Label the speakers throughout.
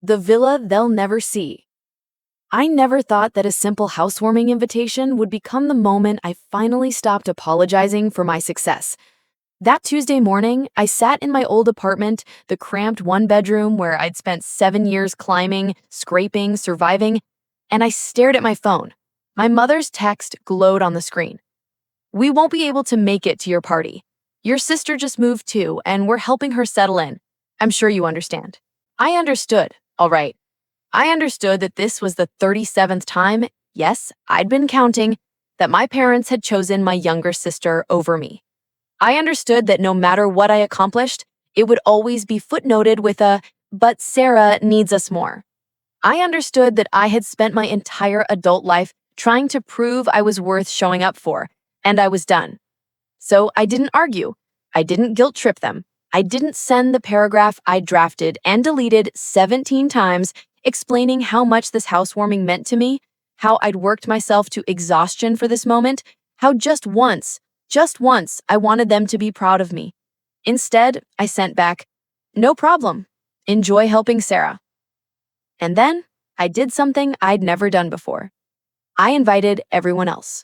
Speaker 1: The villa they'll never see. I never thought that a simple housewarming invitation would become the moment I finally stopped apologizing for my success. That Tuesday morning, I sat in my old apartment, the cramped one-bedroom where I'd spent 7 years climbing, scraping, surviving, and I stared at my phone. My mother's text glowed on the screen. "We won't be able to make it to your party. Your sister just moved too, and we're helping her settle in. I'm sure you understand." I understood, all right. I understood that this was the 37th time, yes, I'd been counting, that my parents had chosen my younger sister over me. I understood that no matter what I accomplished, it would always be footnoted with a, "but Sarah needs us more." I understood that I had spent my entire adult life trying to prove I was worth showing up for, and I was done. So I didn't argue. I didn't guilt trip them. I didn't send the paragraph I drafted and deleted 17 times explaining how much this housewarming meant to me, how I'd worked myself to exhaustion for this moment, how just once, I wanted them to be proud of me. Instead, I sent back, "No problem. Enjoy helping Sarah." And then I did something I'd never done before. I invited everyone else.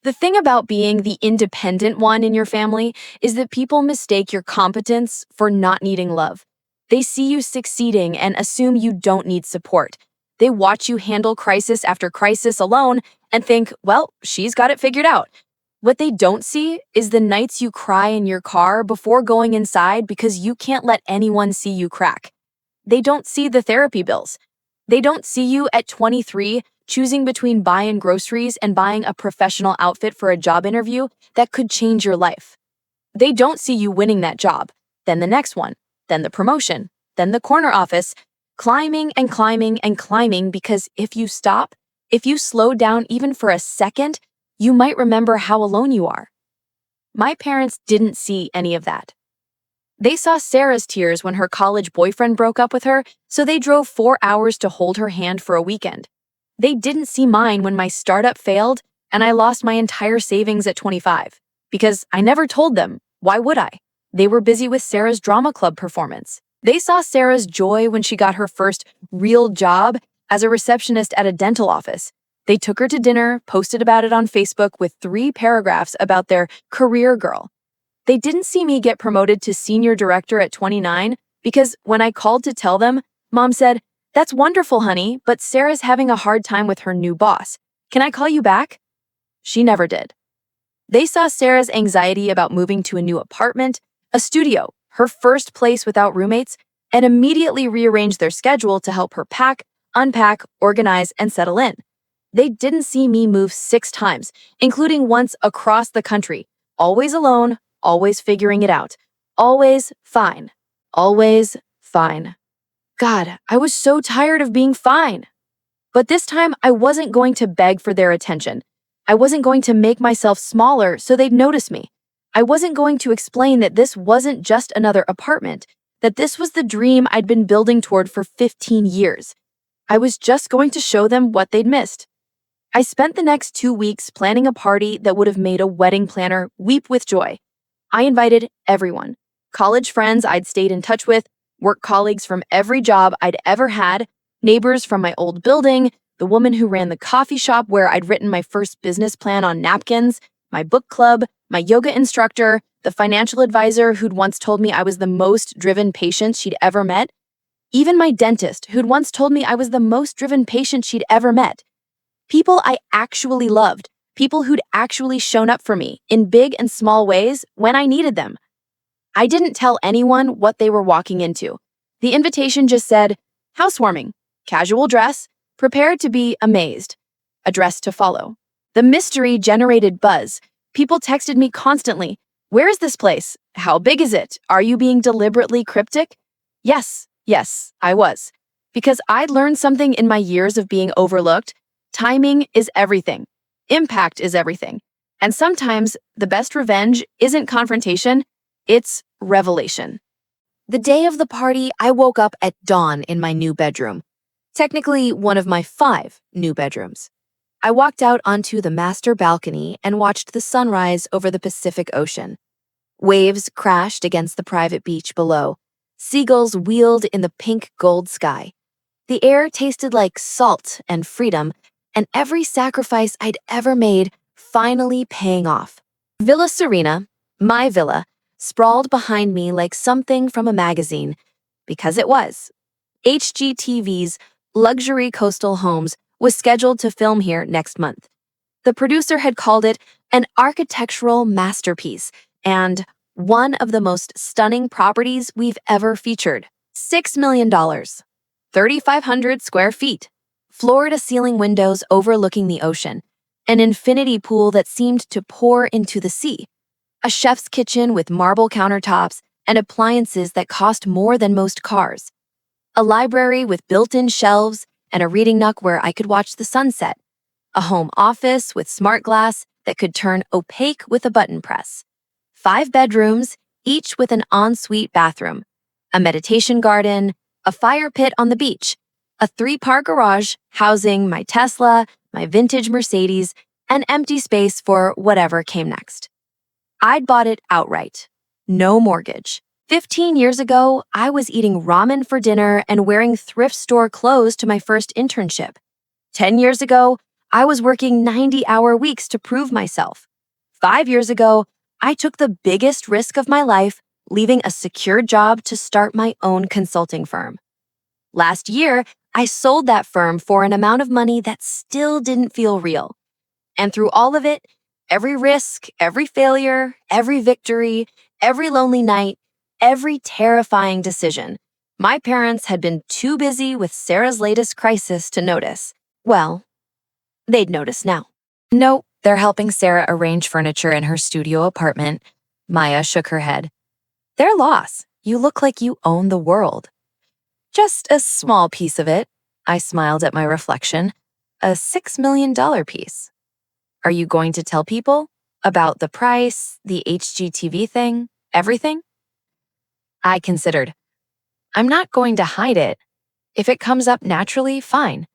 Speaker 1: The thing about being the independent one in your family is that people mistake your competence for not needing love. They see you succeeding and assume you don't need support. They watch you handle crisis after crisis alone and think, well, she's got it figured out. What they don't see is the nights you cry in your car before going inside because you can't let anyone see you crack. They don't see the therapy bills. They don't see you at 23 choosing between buying groceries and buying a professional outfit for a job interview that could change your life. They don't see you winning that job, then the next one, then the promotion, then the corner office, climbing and climbing and climbing because if you stop, if you slow down even for a second, you might remember how alone you are. My parents didn't see any of that. They saw Sarah's tears when her college boyfriend broke up with her, so they drove 4 hours to hold her hand for a weekend. They didn't see mine when my startup failed and I lost my entire savings at 25. Because I never told them. Why would I? They were busy with Sarah's drama club performance. They saw Sarah's joy when she got her first real job as a receptionist at a dental office. They took her to dinner, posted about it on Facebook with 3 paragraphs about their career girl. They didn't see me get promoted to senior director at 29 because when I called to tell them, Mom said, "That's wonderful, honey, but Sarah's having a hard time with her new boss. Can I call you back?" She never did. They saw Sarah's anxiety about moving to a new apartment, a studio, her first place without roommates, and immediately rearranged their schedule to help her pack, unpack, organize, and settle in. They didn't see me move 6 times, including once across the country, always alone, always figuring it out, always fine, always fine. God, I was so tired of being fine. But this time, I wasn't going to beg for their attention. I wasn't going to make myself smaller so they'd notice me. I wasn't going to explain that this wasn't just another apartment, that this was the dream I'd been building toward for 15 years. I was just going to show them what they'd missed. I spent the next 2 weeks planning a party that would have made a wedding planner weep with joy. I invited everyone, college friends I'd stayed in touch with, work colleagues from every job I'd ever had, neighbors from my old building, the woman who ran the coffee shop where I'd written my first business plan on napkins, my book club, my yoga instructor, the financial advisor who'd once told me I was the most driven patient she'd ever met, even my dentist who'd once told me I was the most driven patient she'd ever met. People I actually loved, people who'd actually shown up for me in big and small ways when I needed them. I didn't tell anyone what they were walking into. The invitation just said, housewarming, casual dress, prepared to be amazed, address to follow. The mystery generated buzz. People texted me constantly, "Where is this place? How big is it? Are you being deliberately cryptic?" Yes, I was. Because I'd learned something in my years of being overlooked. Timing is everything. Impact is everything. And sometimes the best revenge isn't confrontation, it's revelation. The day of the party, I woke up at dawn in my new bedroom. Technically, one of my 5 new bedrooms. I walked out onto the master balcony and watched the sunrise over the Pacific Ocean. Waves crashed against the private beach below. Seagulls wheeled in the pink gold sky. The air tasted like salt and freedom, and every sacrifice I'd ever made finally paying off. Villa Serena, my villa, sprawled behind me like something from a magazine, because it was. HGTV's Luxury Coastal Homes was scheduled to film here next month. The producer had called it an architectural masterpiece and one of the most stunning properties we've ever featured. $6 million, 3,500 square feet, floor-to-ceiling windows overlooking the ocean, an infinity pool that seemed to pour into the sea, a chef's kitchen with marble countertops and appliances that cost more than most cars, a library with built-in shelves and a reading nook where I could watch the sunset, a home office with smart glass that could turn opaque with a button press, 5 bedrooms, each with an ensuite bathroom, a meditation garden, a fire pit on the beach, a 3-car garage housing my Tesla, my vintage Mercedes, and empty space for whatever came next. I'd bought it outright. No mortgage. 15 years ago, I was eating ramen for dinner and wearing thrift store clothes to my first internship. 10 years ago, I was working 90-hour weeks to prove myself. 5 years ago, I took the biggest risk of my life, leaving a secure job to start my own consulting firm. Last year, I sold that firm for an amount of money that still didn't feel real. And through all of it, every risk, every failure, every victory, every lonely night, every terrifying decision, my parents had been too busy with Sarah's latest crisis to notice. Well, they'd notice now. No, they're helping Sarah arrange furniture in her studio apartment. Maya shook her head. Their loss. You look like you own the world. Just a small piece of it. I smiled at my reflection. A $6 million piece. Are you going to tell people? About the price, the HGTV thing, everything? I considered. I'm not going to hide it. If it comes up naturally, fine.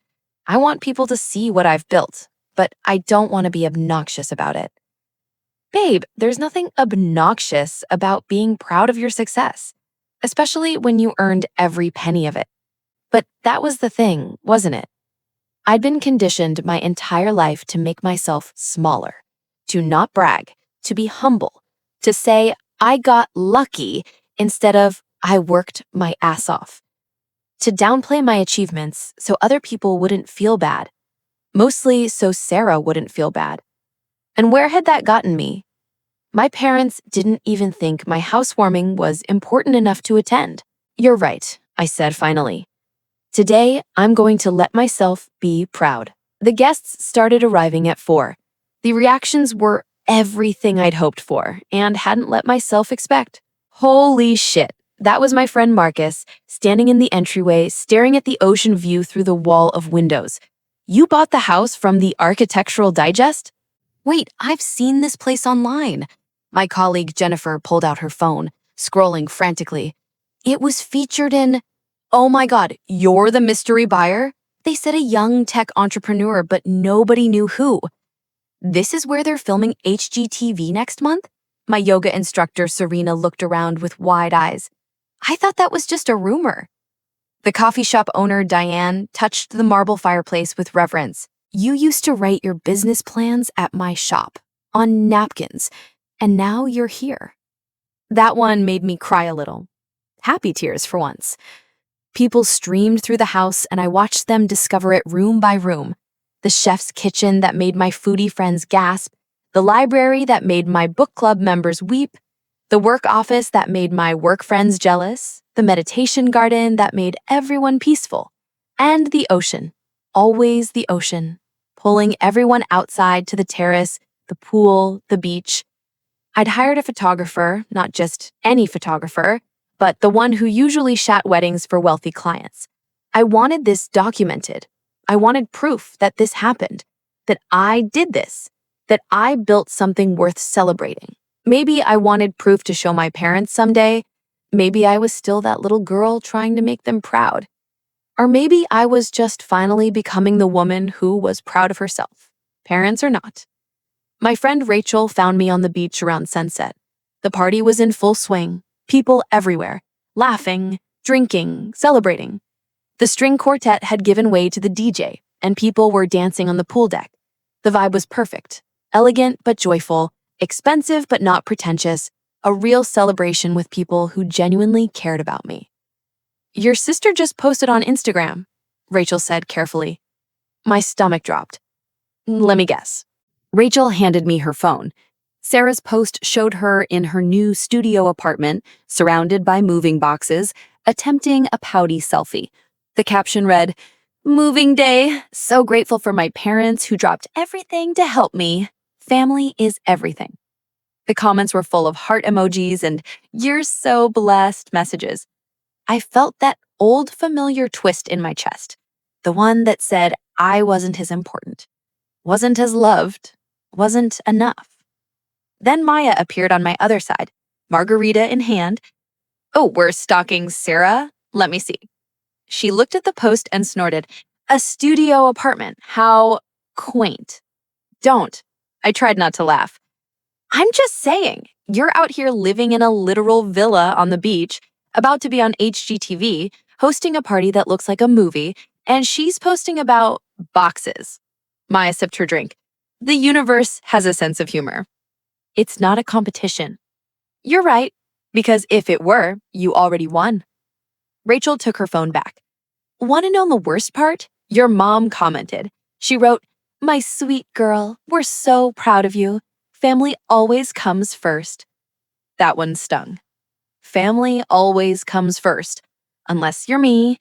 Speaker 1: I want people to see what I've built, but I don't want to be obnoxious about it. Babe, there's nothing obnoxious about being proud of your success, especially when you earned every penny of it. But that was the thing, wasn't it? I'd been conditioned my entire life to make myself smaller, to not brag, to be humble, to say I got lucky instead of I worked my ass off, to downplay my achievements so other people wouldn't feel bad, mostly so Sarah wouldn't feel bad. And where had that gotten me? My parents didn't even think my housewarming was important enough to attend. You're right, I said finally. Today, I'm going to let myself be proud. The guests started arriving at 4. The reactions were everything I'd hoped for and hadn't let myself expect. Holy shit. That was my friend Marcus, standing in the entryway, staring at the ocean view through the wall of windows. You bought the house from the Architectural Digest? Wait, I've seen this place online. My colleague Jennifer pulled out her phone, scrolling frantically. It was featured in... Oh my God, you're the mystery buyer? They said a young tech entrepreneur, but nobody knew who. This is where they're filming HGTV next month? My yoga instructor Serena looked around with wide eyes. I thought that was just a rumor. The coffee shop owner, Diane, touched the marble fireplace with reverence. You used to write your business plans at my shop, on napkins, and now you're here. That one made me cry a little. Happy tears for once. People streamed through the house and I watched them discover it room by room. The chef's kitchen that made my foodie friends gasp, the library that made my book club members weep, the work office that made my work friends jealous, the meditation garden that made everyone peaceful, and the ocean, always the ocean, pulling everyone outside to the terrace, the pool, the beach. I'd hired a photographer, not just any photographer, but the one who usually shot weddings for wealthy clients. I wanted this documented. I wanted proof that this happened, that I did this, that I built something worth celebrating. Maybe I wanted proof to show my parents someday. Maybe I was still that little girl trying to make them proud. Or maybe I was just finally becoming the woman who was proud of herself, parents or not. My friend Rachel found me on the beach around sunset. The party was in full swing. People everywhere, laughing, drinking, celebrating. The string quartet had given way to the DJ, and people were dancing on the pool deck. The vibe was perfect, elegant but joyful, expensive but not pretentious, a real celebration with people who genuinely cared about me. "Your sister just posted on Instagram," Rachel said carefully. My stomach dropped. "Let me guess." Rachel handed me her phone. Sarah's post showed her in her new studio apartment, surrounded by moving boxes, attempting a pouty selfie. The caption read, "Moving day. So grateful for my parents who dropped everything to help me. Family is everything." The comments were full of heart emojis and "You're so blessed" messages. I felt that old familiar twist in my chest, the one that said I wasn't as important, wasn't as loved, wasn't enough. Then Maya appeared on my other side, margarita in hand. "Oh, we're stalking Sarah? Let me see." She looked at the post and snorted, "A studio apartment. How quaint." "Don't." I tried not to laugh. "I'm just saying, you're out here living in a literal villa on the beach, about to be on HGTV, hosting a party that looks like a movie, and she's posting about boxes." Maya sipped her drink. "The universe has a sense of humor." "It's not a competition." "You're right, because if it were, you already won." Rachel took her phone back. "Want to know the worst part? Your mom commented. She wrote, 'My sweet girl, we're so proud of you. Family always comes first.'" That one stung. Family always comes first. Unless you're me,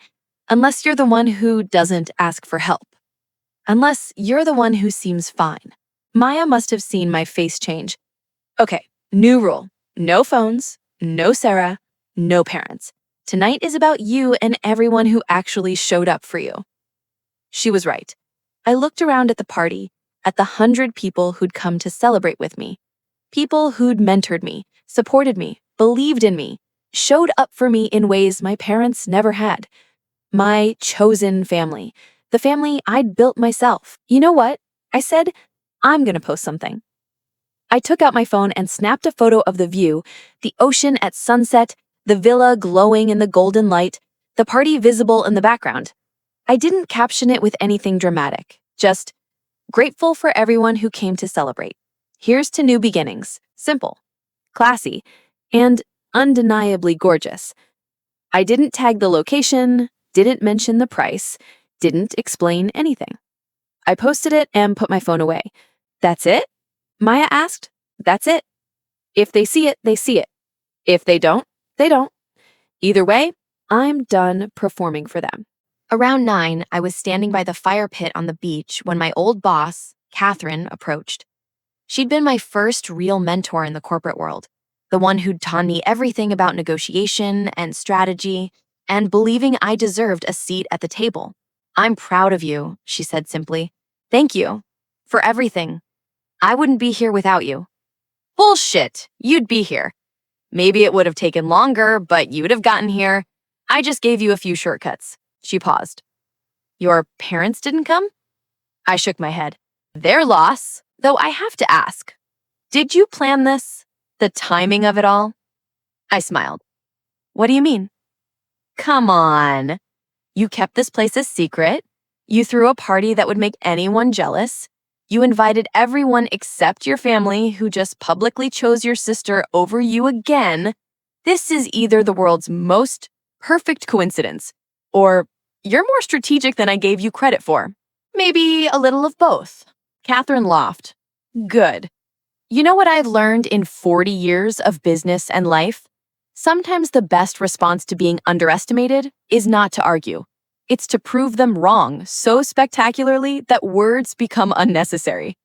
Speaker 1: unless you're the one who doesn't ask for help, unless you're the one who seems fine. Maya must have seen my face change. "Okay, new rule. No phones, no Sarah, no parents. Tonight is about you and everyone who actually showed up for you." She was right. I looked around at the party, at the 100 people who'd come to celebrate with me. People who'd mentored me, supported me, believed in me, showed up for me in ways my parents never had. My chosen family, the family I'd built myself. "You know what?" I said. "I'm gonna post something." I took out my phone and snapped a photo of the view, the ocean at sunset, the villa glowing in the golden light, the party visible in the background. I didn't caption it with anything dramatic, just "Grateful for everyone who came to celebrate. Here's to new beginnings." Simple, classy, and undeniably gorgeous. I didn't tag the location, didn't mention the price, didn't explain anything. I posted it and put my phone away. "That's it?" Maya asked. "That's it. If they see it, they see it. If they don't, they don't. Either way, I'm done performing for them." Around 9, I was standing by the fire pit on the beach when my old boss, Catherine, approached. She'd been my first real mentor in the corporate world, the one who'd taught me everything about negotiation and strategy, and believing I deserved a seat at the table. "I'm proud of you," she said simply. "Thank you. For everything. I wouldn't be here without you." "Bullshit. You'd be here. Maybe it would have taken longer, but you'd have gotten here. I just gave you a few shortcuts." She paused. "Your parents didn't come?" I shook my head. "Their loss, though I have to ask. Did you plan this? The timing of it all?" I smiled. "What do you mean?" "Come on. You kept this place a secret. You threw a party that would make anyone jealous. You invited everyone except your family, who just publicly chose your sister over you again. This is either the world's most perfect coincidence, or you're more strategic than I gave you credit for. Maybe a little of both." Catherine laughed. "Good. You know what I've learned in 40 years of business and life? Sometimes the best response to being underestimated is not to argue. It's to prove them wrong so spectacularly that words become unnecessary."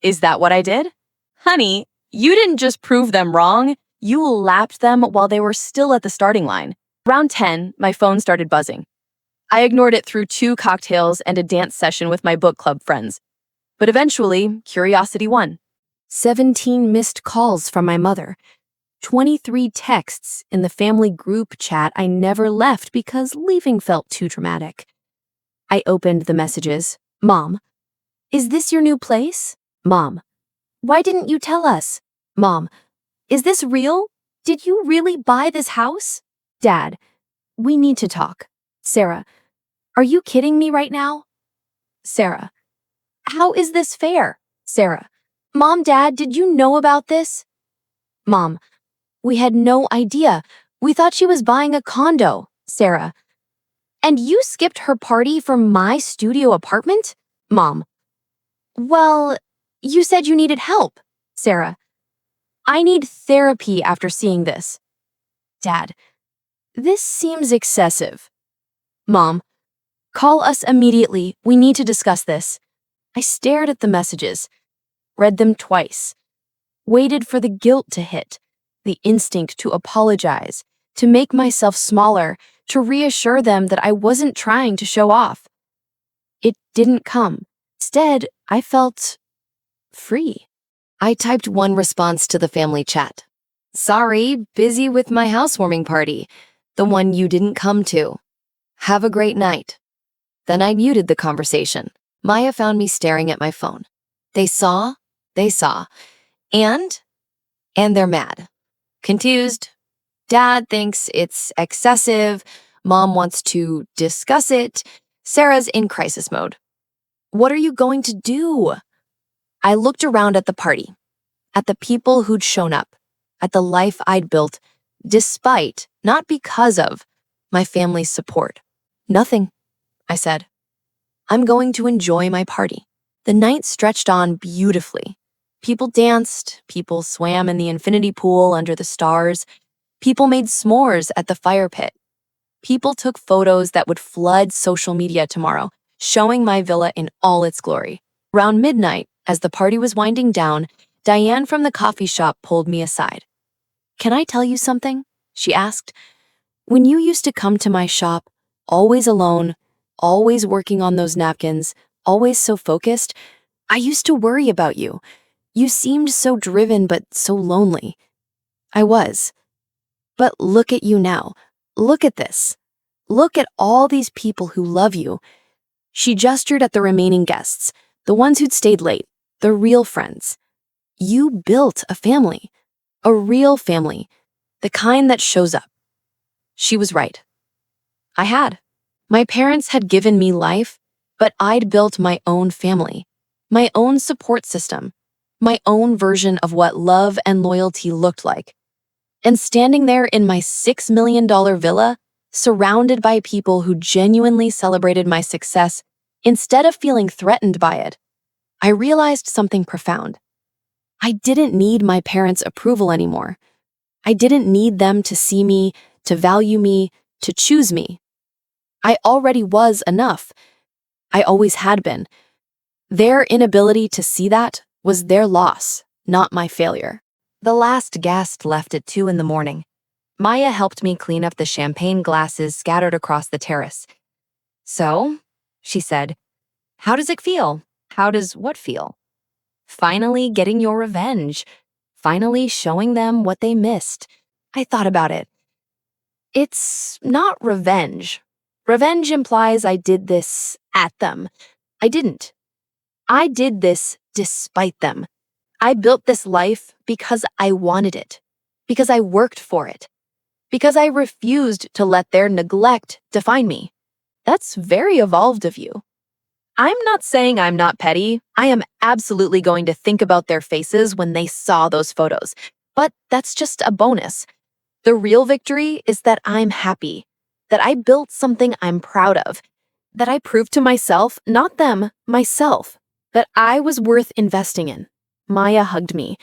Speaker 1: "Is that what I did?" "Honey, you didn't just prove them wrong, you lapped them while they were still at the starting line." Around 10, my phone started buzzing. I ignored it through 2 cocktails and a dance session with my book club friends. But eventually, curiosity won. 17 missed calls from my mother. 23 texts in the family group chat I never left because leaving felt too dramatic. I opened the messages. "Mom, is this your new place?" "Mom, why didn't you tell us?" "Mom, is this real? Did you really buy this house?" "Dad, we need to talk." "Sarah, Are you kidding me right now? Sarah. How is this fair? Sarah. Mom, Dad, did you know about this? Mom. We had no idea. We thought she was buying a condo. Sarah. And you skipped her party for my studio apartment? Mom. Well, you said you needed help. Sarah. I need therapy after seeing this. Dad. This seems excessive. Mom. Call us immediately. We need to discuss this. I stared at the messages, read them twice, waited for the guilt to hit, the instinct to apologize, to make myself smaller, to reassure them that I wasn't trying to show off. It didn't come. Instead, I felt free. I typed one response to the family chat. Sorry, busy with my housewarming party, the one you didn't come to. Have a great night. Then I muted the conversation. Maya found me staring at my phone. They saw, and they're mad. Confused. Dad thinks it's excessive. Mom wants to discuss it. Sarah's in crisis mode. What are you going to do? I looked around at the party, at the people who'd shown up, at the life I'd built, despite, not because of, my family's support. Nothing, I said. I'm going to enjoy my party. The night stretched on beautifully. People danced, people swam in the infinity pool under the stars, people made s'mores at the fire pit. People took photos that would flood social media tomorrow, showing my villa in all its glory. Around midnight, as the party was winding down, Diane from the coffee shop pulled me aside. Can I tell you something? She asked. When you used to come to my shop, always alone, always working on those napkins, always so focused, I used to worry about you. You seemed so driven but so lonely. I was. But look at you now. Look at this. Look at all these people who love you. She gestured at the remaining guests, the ones who'd stayed late, the real friends. You built a family. A real family. The kind that shows up. She was right. I had. My parents had given me life, but I'd built my own family, my own support system, my own version of what love and loyalty looked like. And standing there in my $6 million villa, surrounded by people who genuinely celebrated my success, instead of feeling threatened by it, I realized something profound. I didn't need my parents' approval anymore. I didn't need them to see me, to value me, to choose me. I already was enough. I always had been. Their inability to see that was their loss, not my failure. The last guest left at 2 a.m. Maya helped me clean up the champagne glasses scattered across the terrace. So, she said, how does it feel? How does what feel? Finally getting your revenge. Finally showing them what they missed. I thought about it. It's not revenge. Revenge implies I did this at them. I didn't. I did this despite them. I built this life because I wanted it, because I worked for it, because I refused to let their neglect define me. That's very evolved of you. I'm not saying I'm not petty. I am absolutely going to think about their faces when they saw those photos, but that's just a bonus. The real victory is that I'm happy, that I built something I'm proud of, that I proved to myself, not them, myself, that I was worth investing in. Maya hugged me.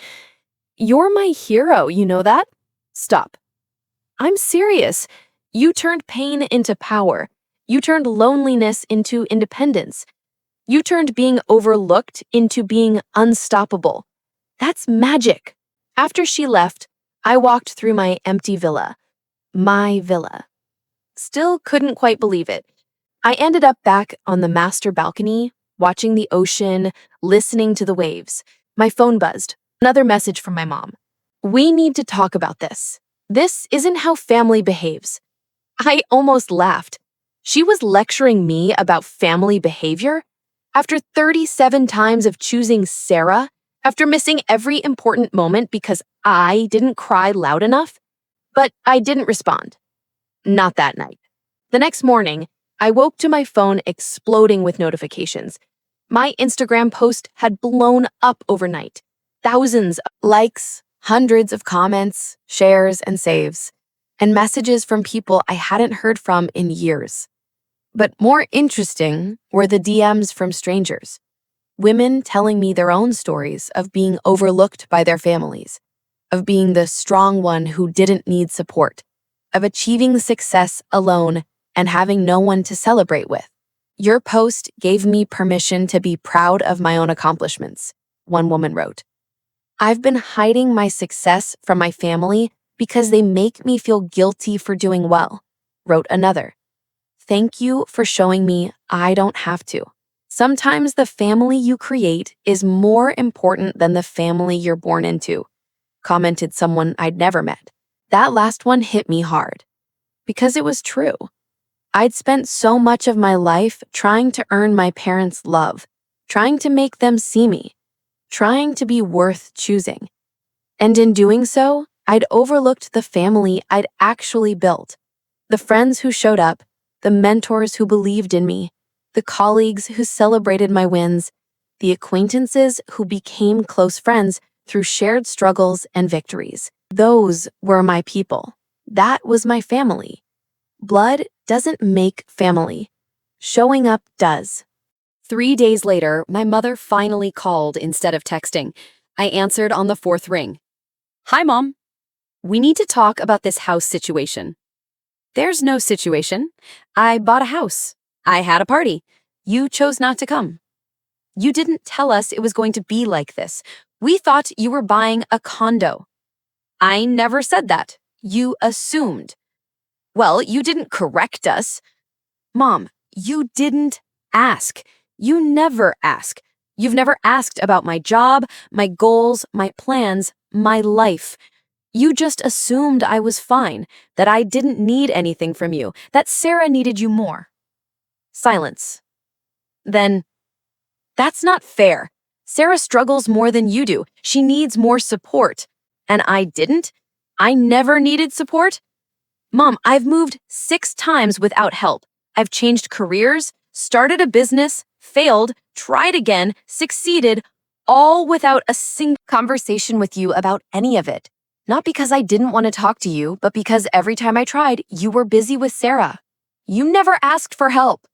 Speaker 1: You're my hero, you know that? Stop. I'm serious. You turned pain into power. You turned loneliness into independence. You turned being overlooked into being unstoppable. That's magic. After she left, I walked through my empty villa. My villa. Still couldn't quite believe it. I ended up back on the master balcony, watching the ocean, listening to the waves. My phone buzzed. Another message from my mom. We need to talk about this. This isn't how family behaves. I almost laughed. She was lecturing me about family behavior? After 37 times of choosing Sarah? After missing every important moment because I didn't cry loud enough? But I didn't respond. Not that night. The next morning, I woke to my phone exploding with notifications. My Instagram post had blown up overnight. Thousands of likes, hundreds of comments, shares, and saves, and messages from people I hadn't heard from in years. But more interesting were the DMs from strangers. Women telling me their own stories of being overlooked by their families, of being the strong one who didn't need support, of achieving success alone and having no one to celebrate with. Your post gave me permission to be proud of my own accomplishments, one woman wrote. I've been hiding my success from my family because they make me feel guilty for doing well, wrote another. Thank you for showing me I don't have to. Sometimes the family you create is more important than the family you're born into, commented someone I'd never met. That last one hit me hard, because it was true. I'd spent so much of my life trying to earn my parents' love, trying to make them see me, trying to be worth choosing. And in doing so, I'd overlooked the family I'd actually built, the friends who showed up, the mentors who believed in me, the colleagues who celebrated my wins, the acquaintances who became close friends through shared struggles and victories. Those were my people. That was my family. Blood doesn't make family. Showing up does. 3 days later, my mother finally called instead of texting. I answered on the fourth ring. Hi, Mom. We need to talk about this house situation. There's no situation. I bought a house. I had a party. You chose not to come. You didn't tell us it was going to be like this. We thought you were buying a condo. I never said that. You assumed. Well, you didn't correct us. Mom, you didn't ask. You never ask. You've never asked about my job, my goals, my plans, my life. You just assumed I was fine, that I didn't need anything from you, that Sarah needed you more. Silence. Then, that's not fair. Sarah struggles more than you do. She needs more support. And I didn't? I never needed support? Mom, I've moved 6 times without help. I've changed careers, started a business, failed, tried again, succeeded, all without a single conversation with you about any of it. Not because I didn't want to talk to you, but because every time I tried, you were busy with Sarah. You never asked for help.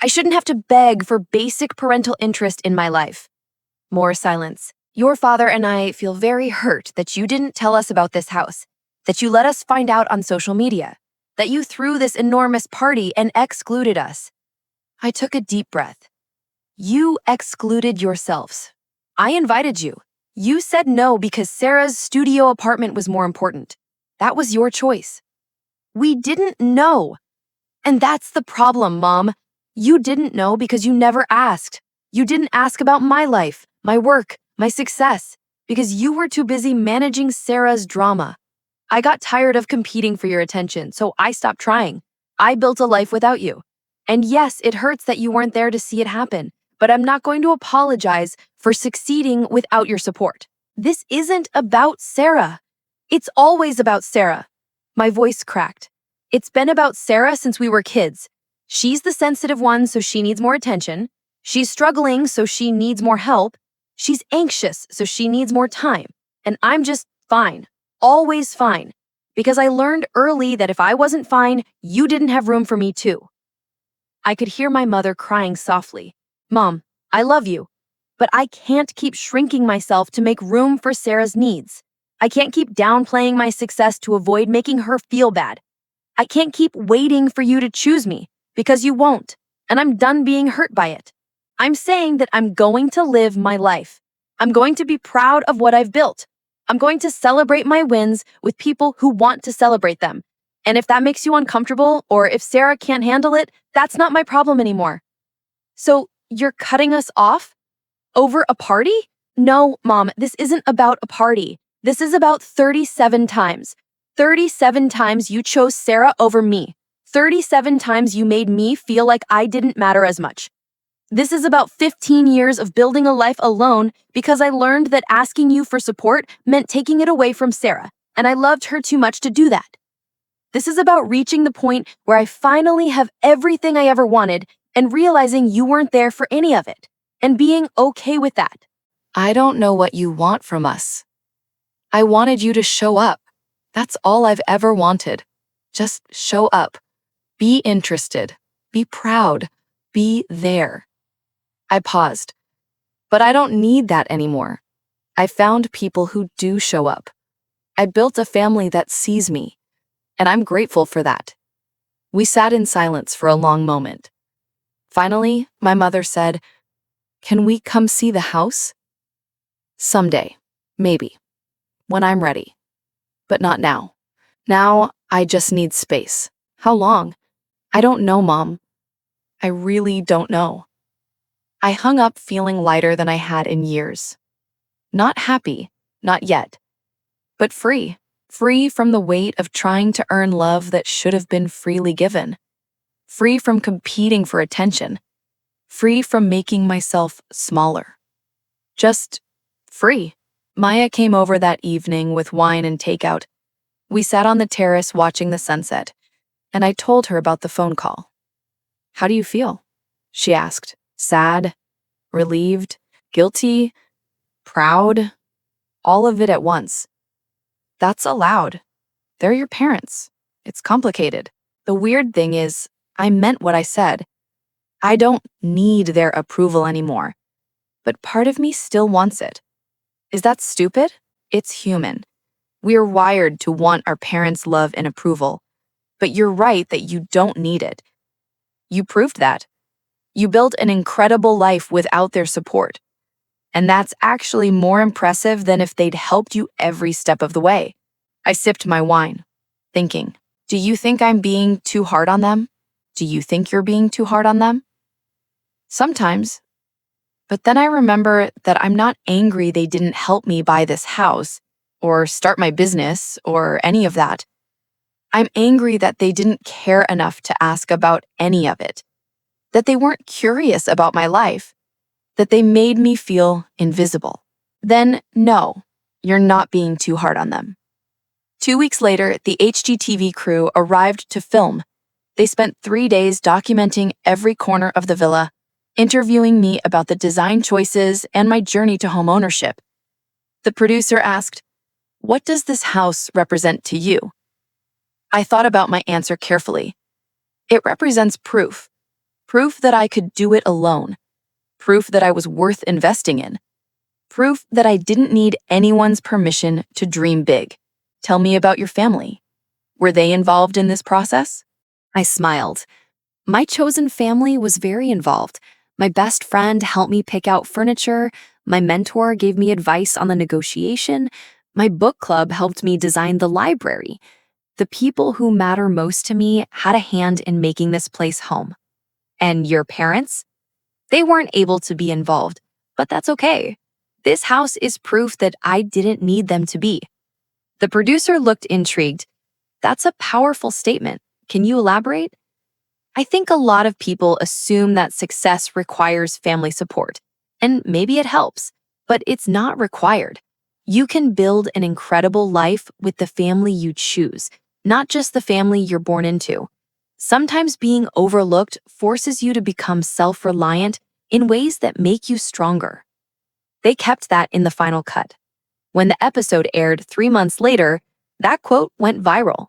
Speaker 1: I shouldn't have to beg for basic parental interest in my life. More silence. Your father and I feel very hurt that you didn't tell us about this house, that you let us find out on social media, that you threw this enormous party and excluded us. I took a deep breath. You excluded yourselves. I invited you. You said no because Sarah's studio apartment was more important. That was your choice. We didn't know. And that's the problem, Mom. You didn't know because you never asked. You didn't ask about my life, my work, my success, because you were too busy managing Sarah's drama. I got tired of competing for your attention, so I stopped trying. I built a life without you. And yes, it hurts that you weren't there to see it happen, but I'm not going to apologize for succeeding without your support. This isn't about Sarah. It's always about Sarah. My voice cracked. It's been about Sarah since we were kids. She's the sensitive one, so she needs more attention. She's struggling, so she needs more help. She's anxious, so she needs more time. And I'm just fine, always fine, because I learned early that if I wasn't fine, you didn't have room for me too. I could hear my mother crying softly. Mom, I love you, but I can't keep shrinking myself to make room for Sarah's needs. I can't keep downplaying my success to avoid making her feel bad. I can't keep waiting for you to choose me, because you won't, and I'm done being hurt by it. I'm saying that I'm going to live my life. I'm going to be proud of what I've built. I'm going to celebrate my wins with people who want to celebrate them. And if that makes you uncomfortable, or if Sarah can't handle it, that's not my problem anymore. So you're cutting us off? Over a party? No, Mom, this isn't about a party. This is about 37 times. 37 times you chose Sarah over me. 37 times you made me feel like I didn't matter as much. This is about 15 years of building a life alone because I learned that asking you for support meant taking it away from Sarah, and I loved her too much to do that. This is about reaching the point where I finally have everything I ever wanted and realizing you weren't there for any of it, and being okay with that. I don't know what you want from us. I wanted you to show up. That's all I've ever wanted. Just show up. Be interested. Be proud. Be there. I paused. But I don't need that anymore. I found people who do show up. I built a family that sees me, and I'm grateful for that. We sat in silence for a long moment. Finally, my mother said, "Can we come see the house?" "Someday, maybe, when I'm ready, but not now. Now, I just need space." "How long?" "I don't know, Mom. I really don't know." I hung up feeling lighter than I had in years. Not happy, not yet, but free. Free from the weight of trying to earn love that should have been freely given. Free from competing for attention. Free from making myself smaller. Just free. Maya came over that evening with wine and takeout. We sat on the terrace watching the sunset, and I told her about the phone call. "How do you feel?" she asked. Sad, relieved, guilty, proud, all of it at once. "That's allowed. They're your parents. It's complicated. The weird thing is, I meant what I said. I don't need their approval anymore, but part of me still wants it. Is that stupid? It's human. We're wired to want our parents' love and approval, but you're right that you don't need it. You proved that. You built an incredible life without their support. And that's actually more impressive than if they'd helped you every step of the way." I sipped my wine, thinking, do you think I'm being too hard on them? Do you think you're being too hard on them? Sometimes. But then I remember that I'm not angry they didn't help me buy this house, or start my business, or any of that. I'm angry that they didn't care enough to ask about any of it. That they weren't curious about my life. That they made me feel invisible. Then, no, you're not being too hard on them. 2 weeks later, the HGTV crew arrived to film. They spent 3 days documenting every corner of the villa, interviewing me about the design choices and my journey to homeownership. The producer asked, "What does this house represent to you?" I thought about my answer carefully. It represents proof. Proof that I could do it alone. Proof that I was worth investing in. Proof that I didn't need anyone's permission to dream big. Tell me about your family. Were they involved in this process? I smiled. My chosen family was very involved. My best friend helped me pick out furniture. My mentor gave me advice on the negotiation. My book club helped me design the library. The people who matter most to me had a hand in making this place home. And your parents? They weren't able to be involved, but that's okay. This house is proof that I didn't need them to be. The producer looked intrigued. That's a powerful statement. Can you elaborate? I think a lot of people assume that success requires family support, and maybe it helps, but it's not required. You can build an incredible life with the family you choose, not just the family you're born into. Sometimes being overlooked forces you to become self-reliant in ways that make you stronger. They kept that in the final cut. When the episode aired 3 months later, that quote went viral.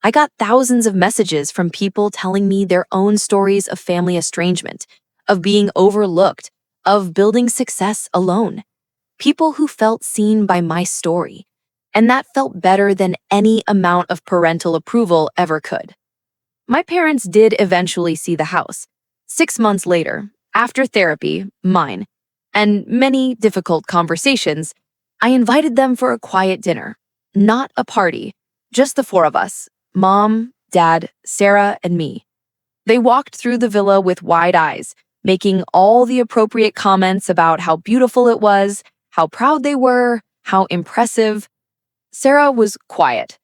Speaker 1: I got thousands of messages from people telling me their own stories of family estrangement, of being overlooked, of building success alone. People who felt seen by my story. And that felt better than any amount of parental approval ever could. My parents did eventually see the house. 6 months later, after therapy, mine, and many difficult conversations, I invited them for a quiet dinner. Not a party, just the 4 of us. Mom, Dad, Sarah, and me. They walked through the villa with wide eyes, making all the appropriate comments about how beautiful it was, how proud they were, how impressive. Sarah was quiet.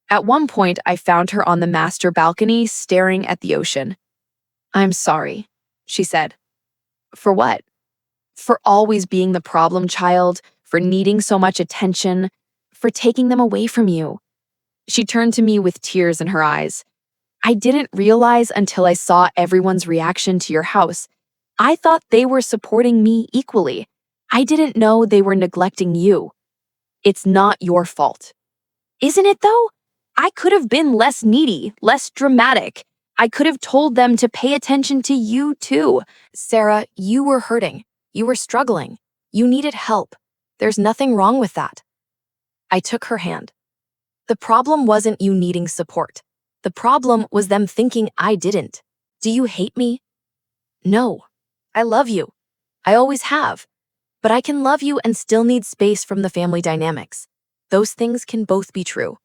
Speaker 1: At one point, I found her on the master balcony staring at the ocean. "I'm sorry," she said. "For what?" "For always being the problem child, for needing so much attention, for taking them away from you." She turned to me with tears in her eyes. I didn't realize until I saw everyone's reaction to your house. I thought they were supporting me equally. I didn't know they were neglecting you. It's not your fault. Isn't it though? I could have been less needy, less dramatic. I could have told them to pay attention to you too. Sarah, you were hurting. You were struggling. You needed help. There's nothing wrong with that. I took her hand. The problem wasn't you needing support. The problem was them thinking I didn't. Do you hate me? No. I love you. I always have. But I can love you and still need space from the family dynamics. Those things can both be true.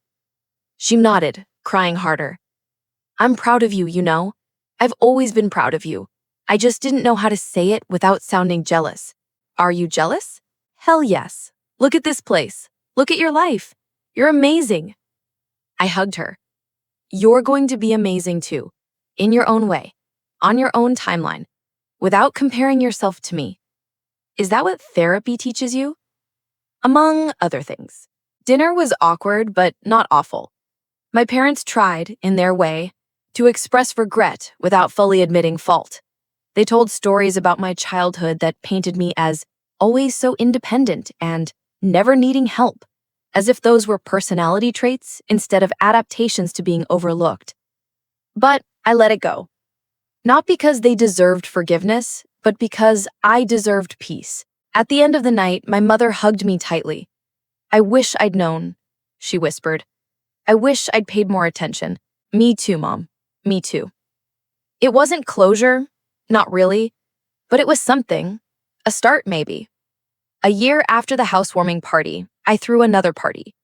Speaker 1: She nodded, crying harder. I'm proud of you, you know. I've always been proud of you. I just didn't know how to say it without sounding jealous. Are you jealous? Hell yes. Look at this place. Look at your life. You're amazing. I hugged her. You're going to be amazing too, in your own way, on your own timeline, without comparing yourself to me. Is that what therapy teaches you? Among other things. Dinner was awkward, but not awful. My parents tried, in their way, to express regret without fully admitting fault. They told stories about my childhood that painted me as always so independent and never needing help, as if those were personality traits instead of adaptations to being overlooked. But I let it go. Not because they deserved forgiveness, but because I deserved peace. At the end of the night, my mother hugged me tightly. I wish I'd known, she whispered. I wish I'd paid more attention. Me too, Mom. Me too. It wasn't closure, not really, but it was something. A start, maybe. A year after the housewarming party, I threw another party.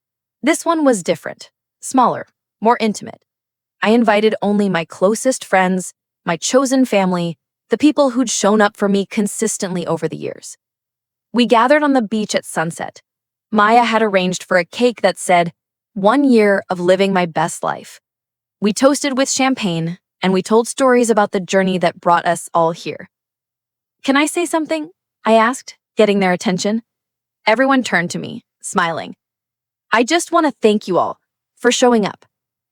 Speaker 1: This one was different, smaller, more intimate. I invited only my closest friends, my chosen family, the people who'd shown up for me consistently over the years. We gathered on the beach at sunset. Maya had arranged for a cake that said, 1 year of living my best life. We toasted with champagne, and we told stories about the journey that brought us all here. Can I say something? I asked, getting their attention. Everyone turned to me, smiling. I just want to thank you all for showing up,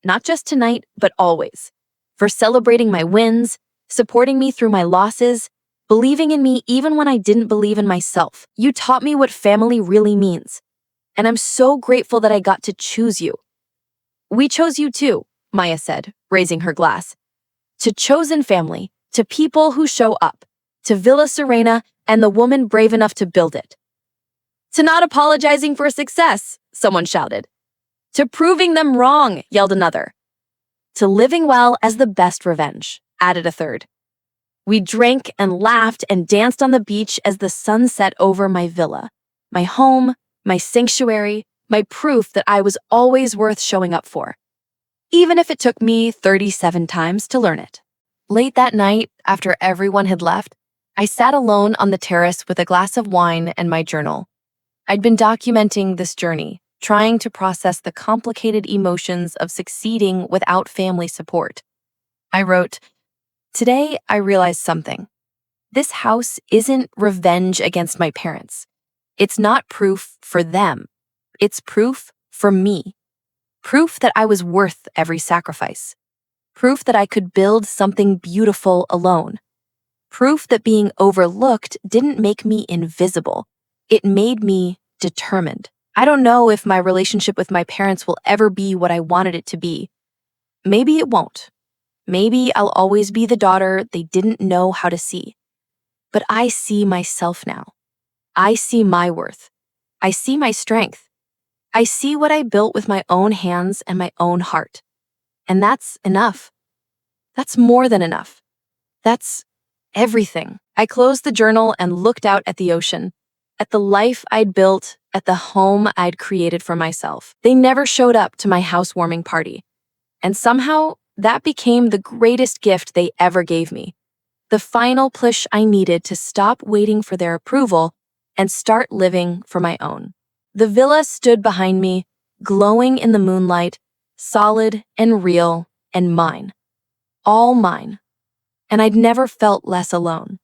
Speaker 1: not just tonight, but always, for celebrating my wins, supporting me through my losses, believing in me even when I didn't believe in myself. You taught me what family really means, and I'm so grateful that I got to choose you. We chose you too, Maya said, raising her glass. To chosen family, to people who show up, to Villa Serena and the woman brave enough to build it. To not apologizing for success, someone shouted. To proving them wrong, yelled another. To living well as the best revenge, added a third. We drank and laughed and danced on the beach as the sun set over my villa, my home, my sanctuary, my proof that I was always worth showing up for, even if it took me 37 times to learn it. Late that night, after everyone had left, I sat alone on the terrace with a glass of wine and my journal. I'd been documenting this journey, trying to process the complicated emotions of succeeding without family support. I wrote, today I realized something. This house isn't revenge against my parents. It's not proof for them. It's proof for me. Proof that I was worth every sacrifice. Proof that I could build something beautiful alone. Proof that being overlooked didn't make me invisible. It made me determined. I don't know if my relationship with my parents will ever be what I wanted it to be. Maybe it won't. Maybe I'll always be the daughter they didn't know how to see. But I see myself now. I see my worth. I see my strength. I see what I built with my own hands and my own heart. And that's enough. That's more than enough. That's everything. I closed the journal and looked out at the ocean, at the life I'd built, at the home I'd created for myself. They never showed up to my housewarming party. And somehow, that became the greatest gift they ever gave me. The final push I needed to stop waiting for their approval and start living for my own. The villa stood behind me, glowing in the moonlight, solid and real and mine. All mine. And I'd never felt less alone.